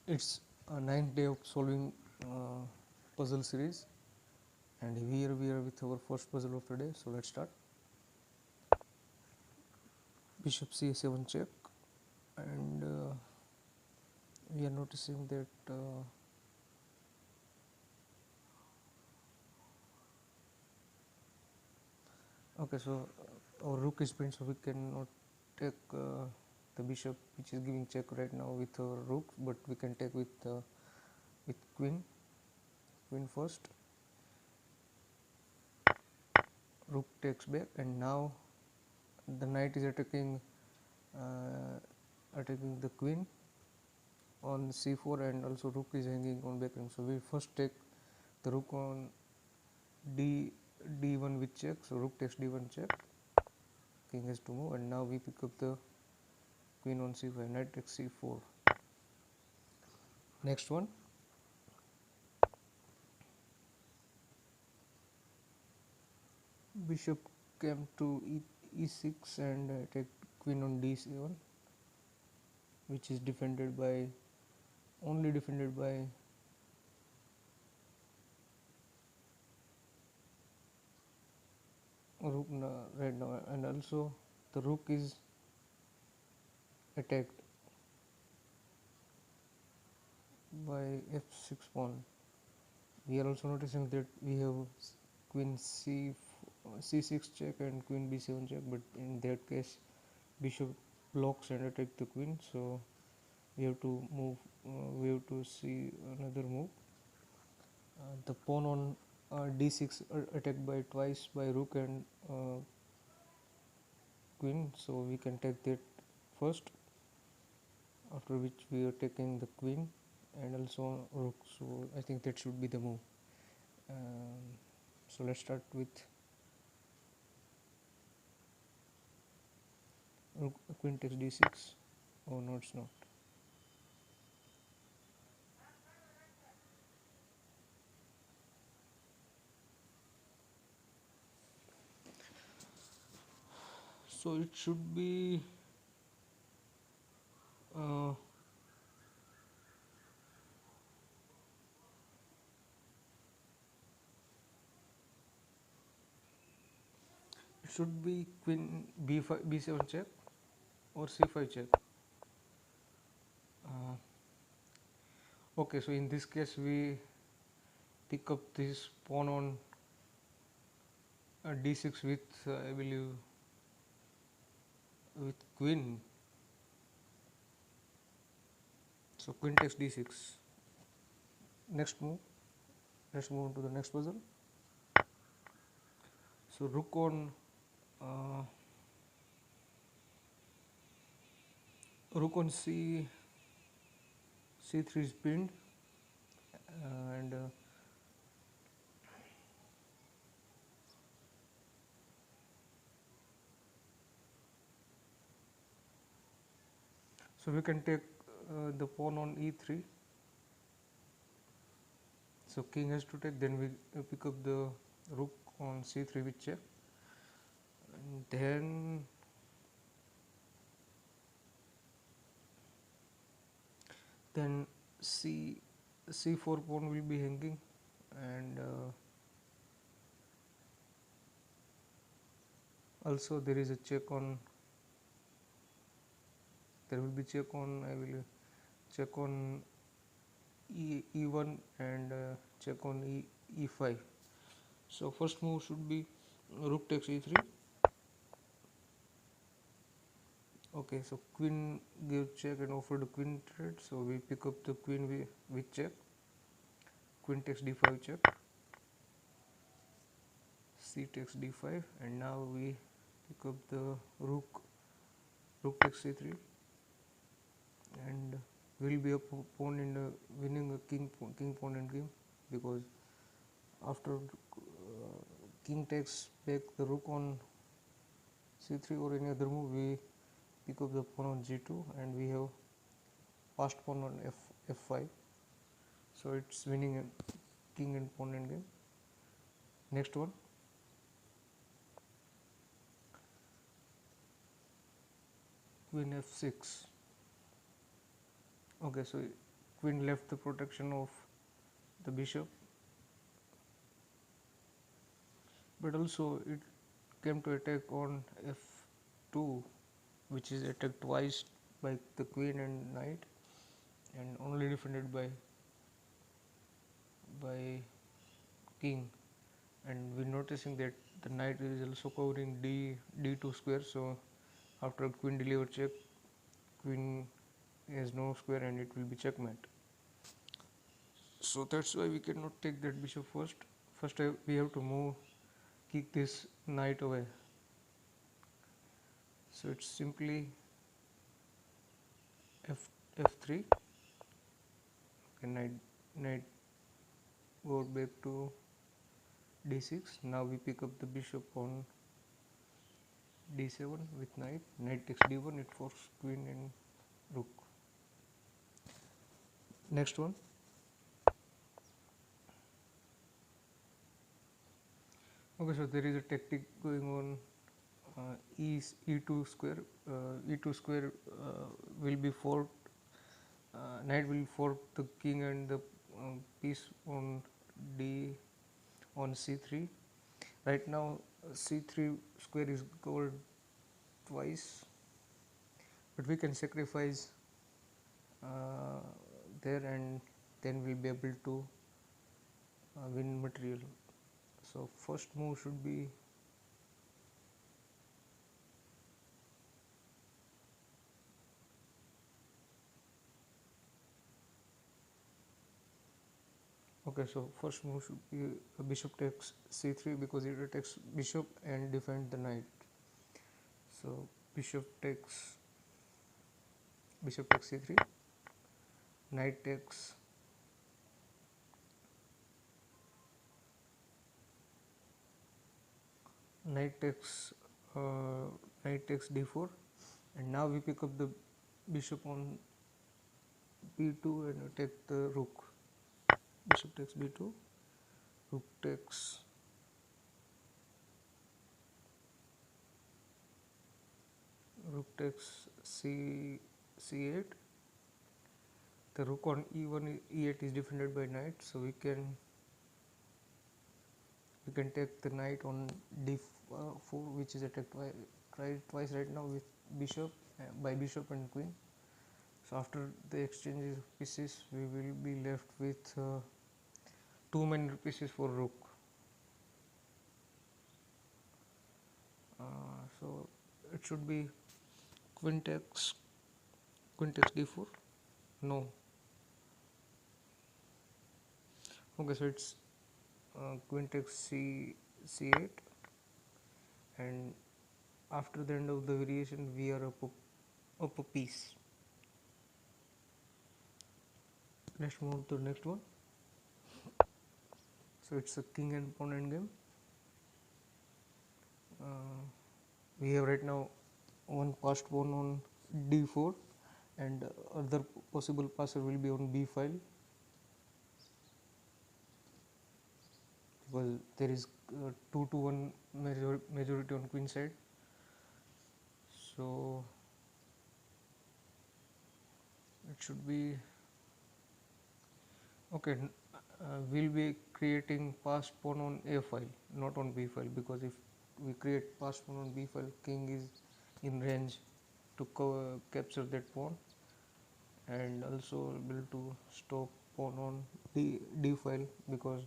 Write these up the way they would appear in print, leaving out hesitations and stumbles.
It's a ninth day of solving puzzle series, and here we are with our first puzzle of the day. So let's start. Bishop c7 check, and we are noticing that okay, so our rook is pinned, so we cannot take the bishop, which is giving check right now with our rook, but we can take with queen first. Rook takes back, and now the knight is attacking the queen on c4, and also rook is hanging on back rank. So we first take the rook on d1 with check. So rook takes d1 check, king has to move, and now we pick up the queen on c5, knight takes c4. Next one, bishop came to e6 and take queen on d7, which is defended by only defended by rook right now, and also the rook is attacked by f6 pawn. We are also noticing that we have queen c6 check and queen b7 check, but in that case bishop blocks and attack the queen, so we have to move, we have to see another move. The pawn on d6 attacked by twice by rook and queen, so we can take that first, after which we are taking the queen and also rook. So I think that should be the move. So let's start with rook, queen takes d6. Oh no, it's not. So it should be uh, it should be queen b5 b7 check or c5 check. uh, okay, so in this case we pick up this pawn on d6 with I believe with queen. So queen takes d6. Next move, let's move on to the next puzzle. So uh, rook on c3 is pinned, and so we can take the pawn on e3. So king has to take, then we pick up the rook on c3 with check, and then c4 pawn will be hanging, and also there is a check on, there will be check on, I will check on e1 and check on e5. So first move should be rook takes e3. Okay, so queen gives check and offered a queen trade, so we pick up the queen with check. Queen takes d5 check, c takes d5, and now we pick up the rook takes c3, and will be a pawn in the winning a king pawn end game, because after king takes back the rook on c3 or any other move, we pick up the pawn on g2, and we have passed pawn on f5, so it's winning a king and pawn end game. Next one, queen f6. Okay, so queen left the protection of the bishop, but also it came to attack on f2, which is attacked twice by the queen and knight, and only defended by king. And we're noticing that the knight is also covering d2 square, so after queen deliver check, queen has no square and it will be checkmate. So that's why we cannot take that bishop first. First we have to kick this knight away. So it's simply f3, and knight go back to d6. Now we pick up the bishop on d7 with knight takes d1, it forces queen and rook. Next one. Okay, so there is a tactic going on. e2 square. E2 square will be forked. Knight will fork the king and the piece on d on c3. Right now c3 square is covered twice, but we can sacrifice there, and then we'll be able to win material. So first move should be okay. So first move should be bishop takes c3 because it attacks bishop and defends the knight. So bishop takes c3, knight takes knight takes knight takes d4, and now we pick up the bishop on b2 and attack the rook. Bishop takes b2, rook takes c8. The rook on e1 e8 is defended by knight, so we can take the knight on d4, which is attacked twice right now with bishop by bishop and queen. So after the exchange of pieces, we will be left with 2 pieces for rook. So it should be queen takes d4. No. Okay, so it's queen takes c8, and after the end of the variation, we are up a piece. Let's move to the next one. So it's a king and pawn endgame. We have right now one passed pawn on d4, and other possible passer will be on b file, because there is 2-1 majority on queen side. So it should be okay. We'll be creating passed pawn on a file, not on b file, because if we create passed pawn on b file, king is in range to capture that pawn, and also able to stop pawn on d file, because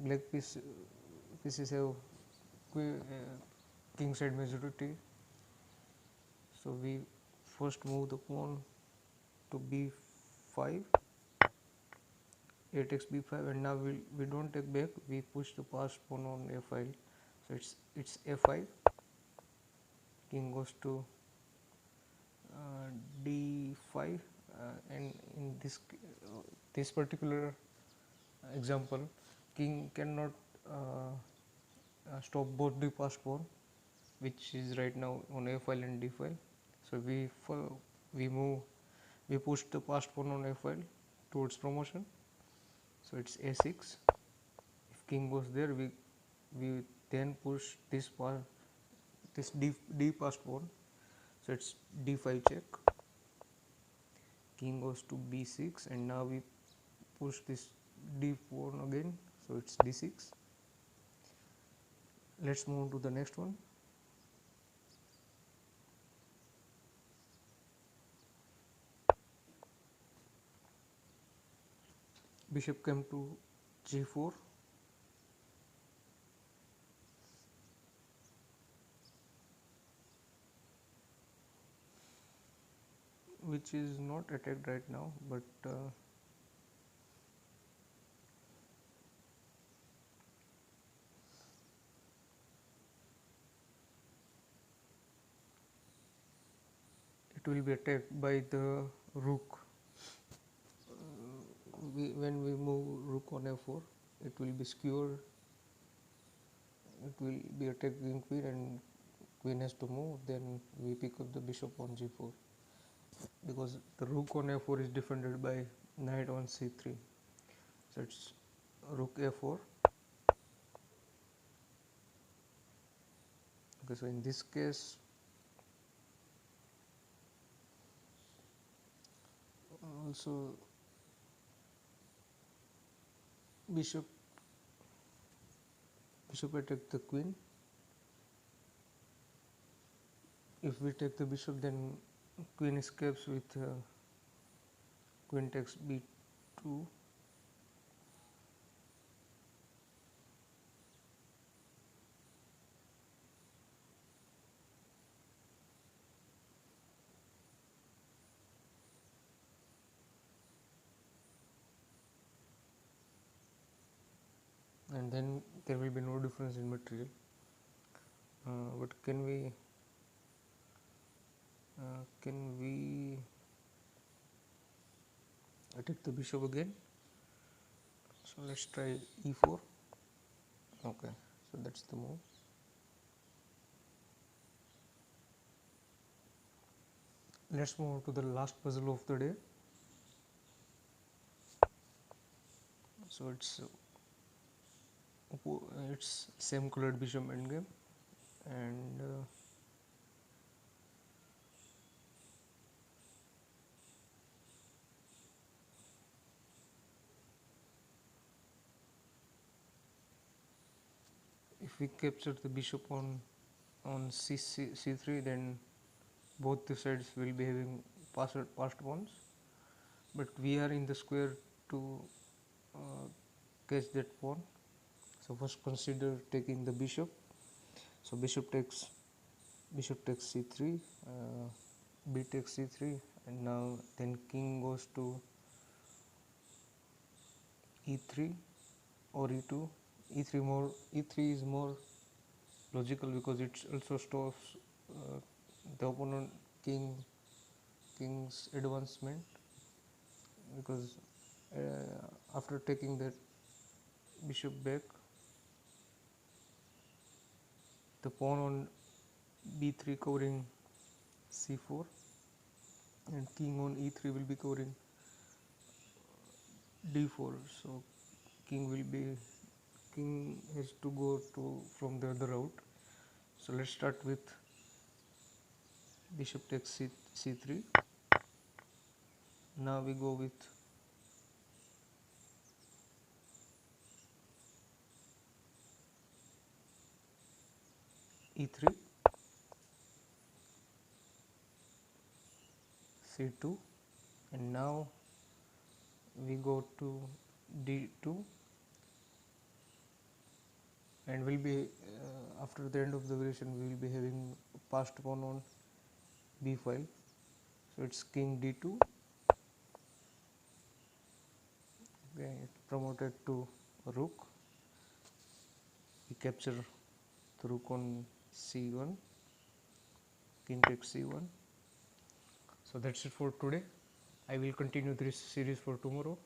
black pieces have king side majority. So we first move the pawn to b5, a takes b5, and now we don't take back, we push the passed pawn on a file. So it's a5, king goes to d5, and in this particular example, king cannot stop both the passed pawn, which is right now on a file and d file. So we push the passed pawn on a file towards promotion. So it's a6. If king goes there, we then push this d passed pawn. So it's d5 check. king goes to b6, and now we push this d4 again, so it's d6. Let's move to the next one. Bishop came to g4, which is not attacked right now, but it will be attacked by the rook. When we move rook on f4, it will be skewered, it will be attacking queen, and queen has to move. Then we pick up the bishop on g4, because the rook on f4 is defended by knight on c3. So it's rook a4. Okay, so in this case, also bishop attack the queen. If we take the bishop, then queen escapes with queen takes b2. And then there will be no difference in material. But can we attack the bishop again? So let's try e4. Okay, so that's the move. Let's move to the last puzzle of the day. So it's same colored bishop endgame, and if we capture the bishop on c3, then both the sides will be having passed pawns, but we are in the square to catch that pawn. So first consider taking the bishop. So bishop takes c3, b takes c3, and now then king goes to e3 or e2. E3 is more logical, because it also stops the opponent king's advancement, because after taking that bishop back, the pawn on b3 covering c4, and king on e3 will be covering d4. So king has to go from the other route. So let's start with bishop takes c3. Now we go with e3, c2, and now we go to d2, and we'll be after the end of the variation we will be having passed pawn on b file. So it's king d2. Okay, it's promoted to rook. We capture the rook on c1, king takes c1. So that's it for today. I will continue this series for tomorrow.